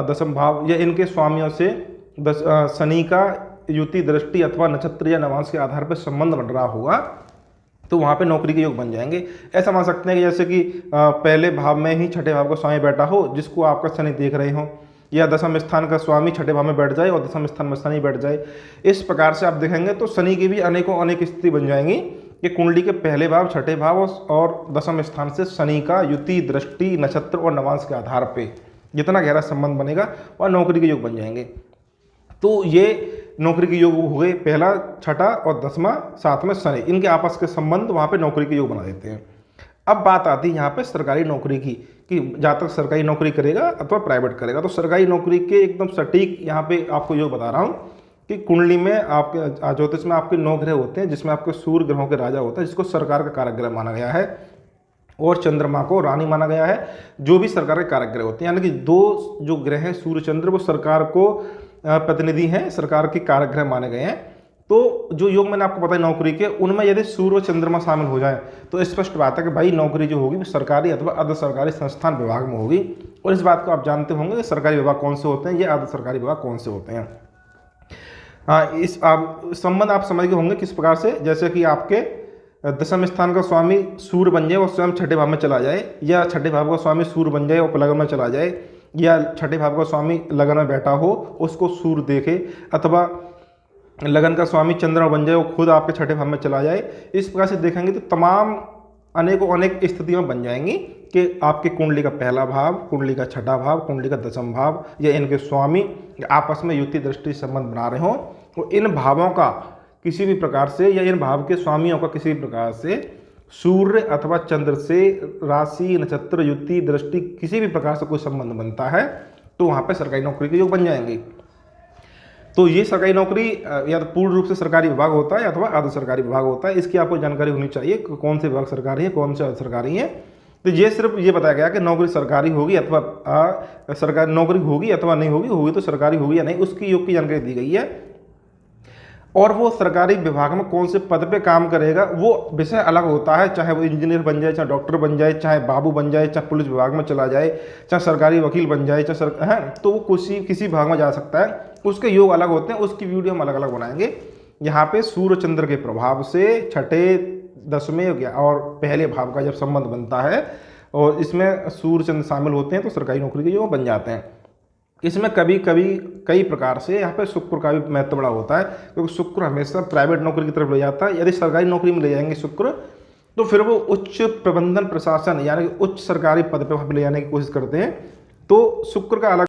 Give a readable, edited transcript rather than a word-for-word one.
दशम भाव या इनके स्वामियों से शनि का युति, दृष्टि अथवा नक्षत्र या नवांश के आधार पर संबंध बन रहा होगा, तो वहाँ पे नौकरी के योग बन जाएंगे। ऐसा मान सकते हैं कि जैसे कि पहले भाव में ही छठे भाव का स्वामी बैठा हो, जिसको आपका शनि देख रहे हो, या दशम स्थान का स्वामी छठे भाव में बैठ जाए और दशम स्थान में शनि बैठ जाए। इस प्रकार से आप देखेंगे तो शनि की भी अनेकों अनेक स्थिति बन जाएंगी कि कुंडली के पहले भाव, छठे भाव और दशम स्थान से शनि का युति, दृष्टि, नक्षत्र और नवांश के आधार पे जितना गहरा संबंध बनेगा वह नौकरी के योग बन जाएंगे। तो ये नौकरी के योग हो गए, पहला, छठा और दसवां, साथ में शनि, इनके आपस के संबंध वहाँ पे नौकरी के योग बना देते हैं। अब बात आती है यहाँ पे सरकारी नौकरी की, कि जहाँ तक सरकारी नौकरी करेगा अथवा प्राइवेट करेगा। तो सरकारी नौकरी के एकदम सटीक यहाँ पे आपको योग बता रहा हूँ कि कुंडली में आपके ज्योतिष में आपके 9 ग्रह होते हैं, जिसमें आपके सूर्य ग्रहों के राजा होता है, जिसको सरकार का कारक ग्रह माना गया है, और चंद्रमा को रानी माना गया है, जो भी सरकार के कारक ग्रह होते हैं। यानी कि 2 जो ग्रह हैं सूर्य चंद्र, वो सरकार को प्रतिनिधि हैं, सरकार के कारक ग्रह माने गए हैं। तो जो योग मैंने आपको बताया नौकरी के, उनमें यदि सूर्य और चंद्रमा शामिल हो जाए तो स्पष्ट बात है कि भाई नौकरी जो होगी वो सरकारी अथवा अर्ध सरकारी संस्थान विभाग में होगी। और इस बात को आप जानते होंगे कि सरकारी विभाग कौन से होते हैं, ये अर्ध सरकारी विभाग कौन से होते हैं। इस संबंध आप समझ गए होंगे किस प्रकार से, जैसे कि आपके दशम स्थान का स्वामी सूर्य बन जाए और स्वयं छठे भाव में चला जाए, या छठे भाव का स्वामी सूर्य बन जाए और लगन में चला जाए, या छठे भाव का स्वामी लगन में बैठा हो उसको सूर्य देखे, अथवा लगन का स्वामी चंद्रमा बन जाए वो खुद आपके छठे भाव में चला जाए। इस प्रकार से देखेंगे तो तमाम अनेकों अनेक स्थितियाँ बन जाएंगी कि आपके कुंडली का पहला भाव, कुंडली का छठा भाव, कुंडली का दशम भाव या इनके स्वामी आपस में युति, दृष्टि संबंध बना रहे हों। तो इन भावों का किसी भी प्रकार से, या इन भाव के स्वामियों का किसी भी प्रकार से सूर्य अथवा चंद्र से राशि, नक्षत्र, युति, दृष्टि किसी भी प्रकार से कोई संबंध बनता है तो वहाँ पे सरकारी नौकरी के योग बन जाएंगे। तो ये सरकारी नौकरी या तो पूर्ण रूप से सरकारी विभाग होता है अथवा अर्ध सरकारी विभाग होता है। इसकी आपको जानकारी होनी चाहिए कौन से विभाग सरकारी है, कौन से अर्ध सरकारी है। तो ये सिर्फ ये बताया गया कि नौकरी सरकारी होगी अथवा सरकारी नौकरी होगी अथवा नहीं होगी, होगी तो सरकारी होगी या नहीं, उसकी योग की जानकारी दी गई है। और वो सरकारी विभाग में कौन से पद पे काम करेगा वो विषय अलग होता है, चाहे वो इंजीनियर बन जाए, चाहे डॉक्टर बन जाए, चाहे बाबू बन जाए, चाहे पुलिस विभाग में चला जाए, चाहे सरकारी वकील बन जाए, चाहे है, तो वो किसी विभाग में जा सकता है। उसके योग अलग होते हैं, उसकी वीडियो हम अलग अलग बनाएंगे। यहाँ पे सूर्य चंद्र के प्रभाव से छठे, दसवें और पहले भाव का जब संबंध बनता है और इसमें सूर्य चंद्र शामिल होते हैं तो सरकारी नौकरी के योग बन जाते हैं। इसमें कभी कभी कई प्रकार से यहाँ पे शुक्र का भी महत्व बड़ा होता है, क्योंकि शुक्र हमेशा प्राइवेट नौकरी की तरफ ले जाता है। यदि सरकारी नौकरी में ले जाएंगे शुक्र तो फिर वो उच्च प्रबंधन प्रशासन यानी कि उच्च सरकारी पद पर ले जाने की कोशिश करते हैं। तो शुक्र का अलग